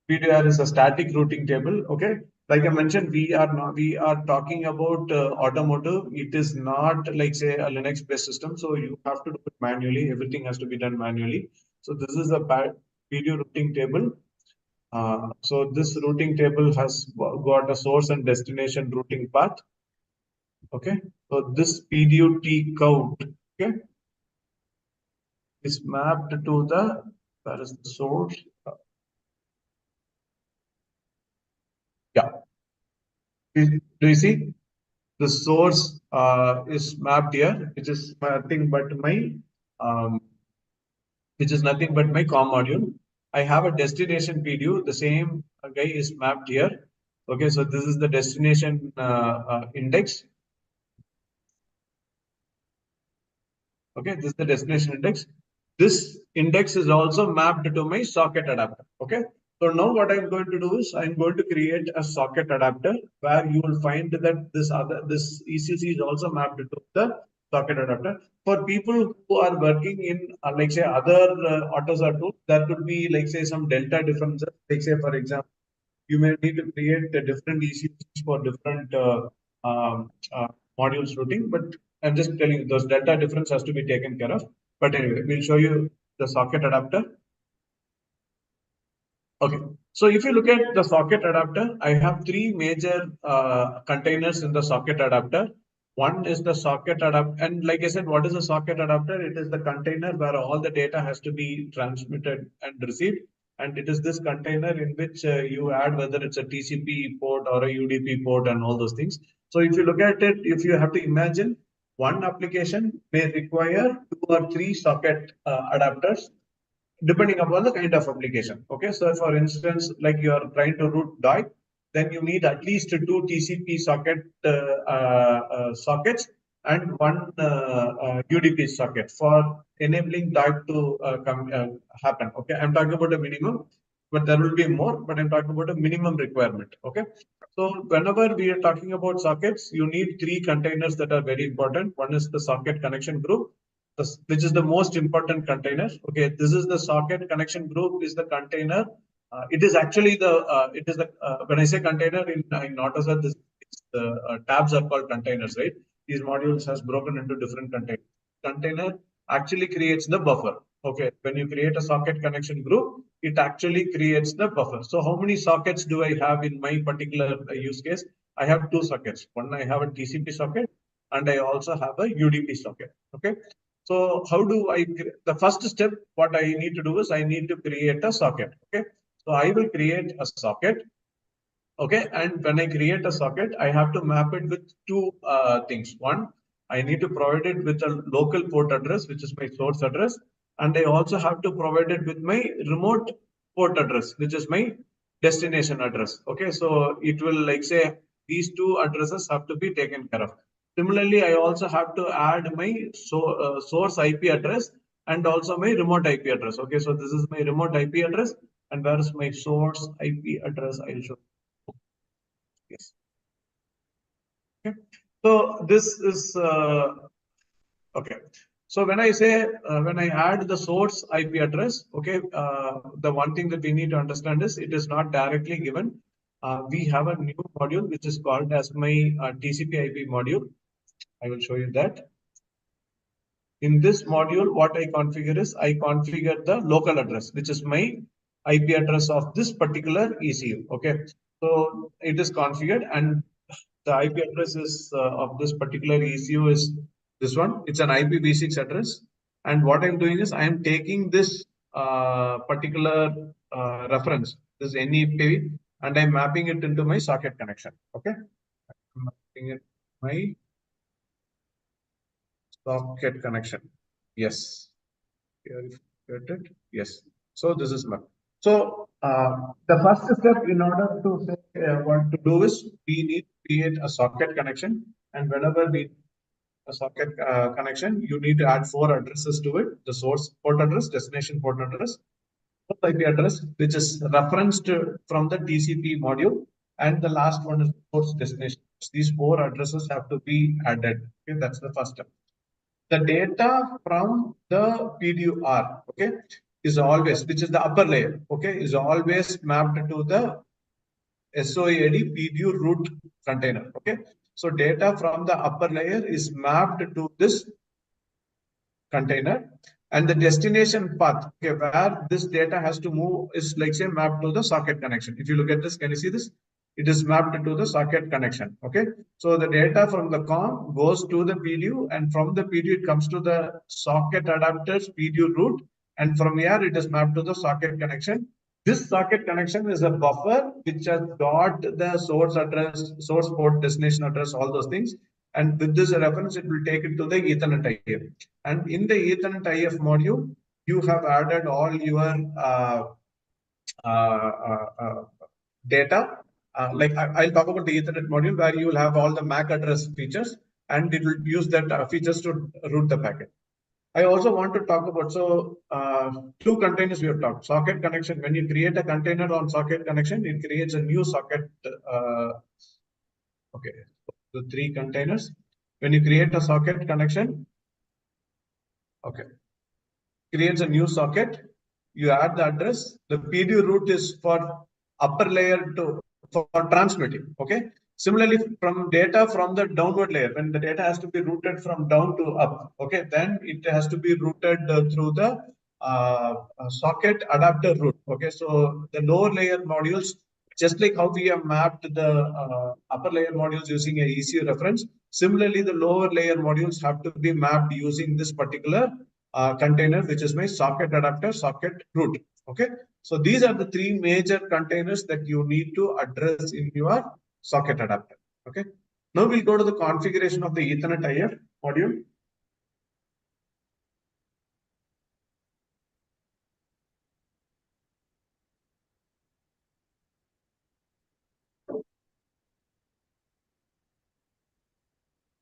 PDR is a static routing table. Okay, like I mentioned, we are talking about automotive. It is not like, say, a Linux-based system, so you have to do it manually. Everything has to be done manually. So this is a PDU routing table. So this routing table has got a source and destination routing path. Okay, so this PDU 𝗘𝗁𝗃, okay, is mapped to the, where is the source? Yeah. Do you see? The source is mapped here, which is nothing but my COM module. I have a destination PDU. The same guy is mapped here. Okay, so this is the destination index. Okay, this is the destination index. This index is also mapped to my socket adapter. Okay, so now what I'm going to do is I'm going to create a socket adapter where you will find that this ECUC is also mapped to the socket adapter. For people who are working in like, say, other AUTOSAR tools, there could be, like, say, some delta differences. Like, say, for example, you may need to create a different ECUCs for different modules routing, but I'm just telling you those delta difference has to be taken care of. But anyway, we'll show you the socket adapter. Okay, so if you look at the socket adapter, I have three major containers in the socket adapter. One is the socket adapter, and like I said, what is a socket adapter? It is the container where all the data has to be transmitted and received. And it is this container in which you add whether it's a TCP port or a UDP port and all those things. So if you look at it, if you have to imagine, one application may require 2 or 3 socket adapters, depending upon the kind of application. Okay, so for instance, like you are trying to route 𝗘𝗁𝗃, then you need at least 2 TCP socket sockets and 1 UDP socket for enabling 𝗘𝗁𝗃 to happen. Okay, I'm talking about a minimum, but there will be more, but I'm talking about a minimum requirement. Okay, so whenever we are talking about sockets, you need 3 containers that are very important. One is the socket connection group, which is the most important container. Okay, this is the socket connection group is the container. It is actually the when I say container in AUTOSAR, the tabs are called containers, right? These modules has broken into different containers. Container actually creates the buffer. Okay, when you create a socket connection group, it actually creates the buffer. So how many sockets do I have in my particular use case? I have 2 sockets. One, I have a TCP socket, and I also have a UDP socket. Okay, so how do I, the first step, what I need to do is I need to create a socket. Okay, so I will create a socket. Okay, and when I create a socket, I have to map it with 2 things. One, I need to provide it with a local port address, which is my source address. And I also have to provide it with my remote port address, which is my destination address. Okay, so it will like say these two addresses have to be taken care of. Similarly, I also have to add my source IP address and also my remote IP address. Okay, so this is my remote IP address, and where is my source IP address? I'll show. Yes. Okay. So this is okay. So when I say when I add the source IP address, okay, the one thing that we need to understand is it is not directly given. We have a new module which is called as my TCP/IP module. I will show you that. In this module, what I configure is I configure the local address, which is my IP address of this particular ECU. Okay, so it is configured, and the IP address is of this particular ECU is this one. It's an IPv6 address, and what I'm doing is I am taking this particular reference, this NEP, and I'm mapping it into my socket connection. Okay, I'm mapping it my socket connection. Yes. Here if you get it. Yes. So this is map. So the first step in order to say what to do is we need to create a socket connection, and whenever we a socket connection, you need to add 4 addresses to it: the source port address, destination port address, IP address, which is referenced from the TCP module, and the last one is source destination. These 4 addresses have to be added. Okay, that's the first step. The data from the PDUR, okay, is always, which is the upper layer, okay, is always mapped to the SOAD PDU root container. Okay, so data from the upper layer is mapped to this container, and the destination path, okay, where this data has to move is like say mapped to the socket connection. If you look at this, can you see this? It is mapped to the socket connection. Okay, so the data from the COM goes to the PDU, and from the PDU it comes to the socket adapter's PDU root, and from here it is mapped to the socket connection. This socket connection is a buffer which has got the source address, source port, destination address, all those things. And with this reference, it will take it to the Ethernet IF. And in the Ethernet IF module, you have added all your data. Like I'll talk about the Ethernet module where you will have all the MAC address features, and it will use that features to route the packet. I also want to talk about, so 2 containers we have talked. Socket connection, when you create a container on socket connection, it creates a new socket. Okay, so 3 containers. When you create a socket connection, okay, creates a new socket, you add the address. The PDU route is for upper layer for transmitting. Okay. Similarly, from data from the downward layer, when the data has to be routed from down to up, okay, then it has to be routed through the socket adapter route. Okay, so the lower layer modules, just like how we have mapped the upper layer modules using a ECU reference, similarly, the lower layer modules have to be mapped using this particular container, which is my socket adapter, socket root. Okay, so these are the 3 major containers that you need to address in your socket adapter. Okay, now we'll go to the configuration of the Ethernet IF module.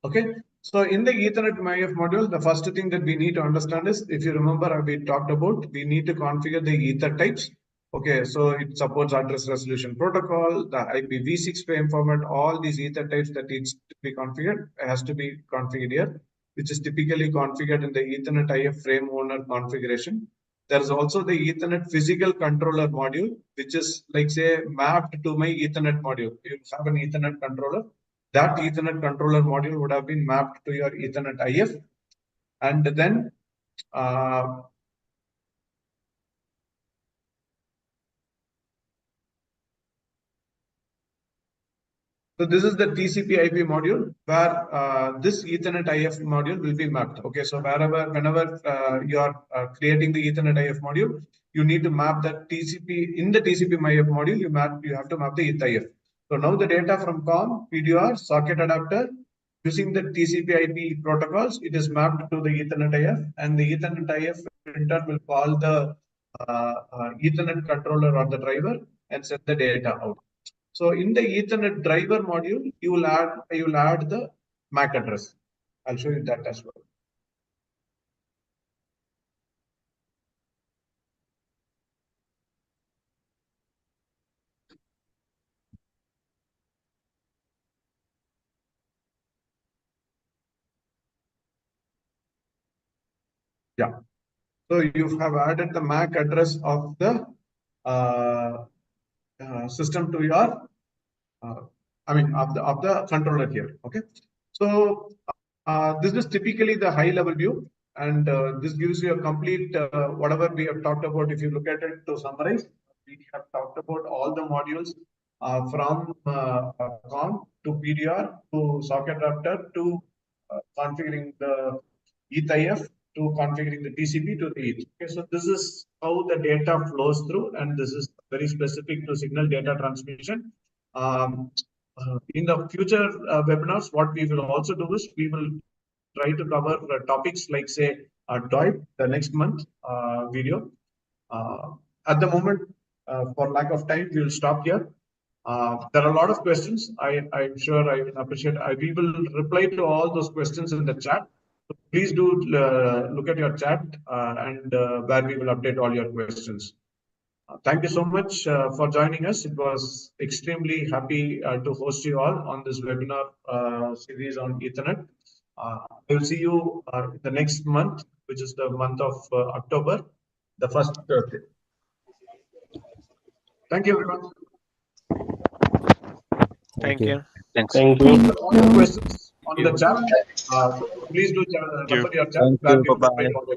Okay, so in the Ethernet IF module, the first thing that we need to understand is, if you remember, we talked about, we need to configure the ether types. Okay, so it supports address resolution protocol, the IPv6 frame format, all these ether types that needs to be configured, has to be configured here, which is typically configured in the Ethernet IF frame owner configuration. There is also the Ethernet physical controller module, which is like say mapped to my Ethernet module. You have an Ethernet controller. That Ethernet controller module would have been mapped to your Ethernet IF, and then so this is the TCP/IP module where this Ethernet IF module will be mapped. Okay, so whenever you are creating the Ethernet IF module, you need to map the TCP in the TCP/IF module. You have to map the ETH/IF. So now the data from COM, PDUR, socket adapter, using the TCP/IP protocols, it is mapped to the Ethernet IF, and the Ethernet IF in turn will call the Ethernet controller or the driver, and send the data out. So in the Ethernet driver module, you will add the MAC address. I'll show you that as well. Yeah. So you have added the MAC address of the system to your, of the controller here. Okay. So this is typically the high level view, and this gives you a complete whatever we have talked about. If you look at it, to summarize, we have talked about all the modules from COM to PDR to Socket Adaptor to configuring the 𝗏𝗏𝗏 to configuring the TCP to the ETH. Okay, so this is how the data flows through, and this is very specific to signal data transmission. In the future webinars, what we will also do is we will try to cover topics like, say, DOIP, the next month video. At the moment, for lack of time, we will stop here. There are a lot of questions. I'm sure I appreciate. We will reply to all those questions in the chat. So please do look at your chat and where we will update all your questions. Thank you so much for joining us. It was extremely happy to host you all on this webinar series on Ethernet. We'll see you the next month, which is the month of October, the first Thursday. Thank you, everyone. Thank you. Thanks. Thank you. All the questions on the chat. Please do refer your chat. Thank Where you. we will reply Bye-bye. to all your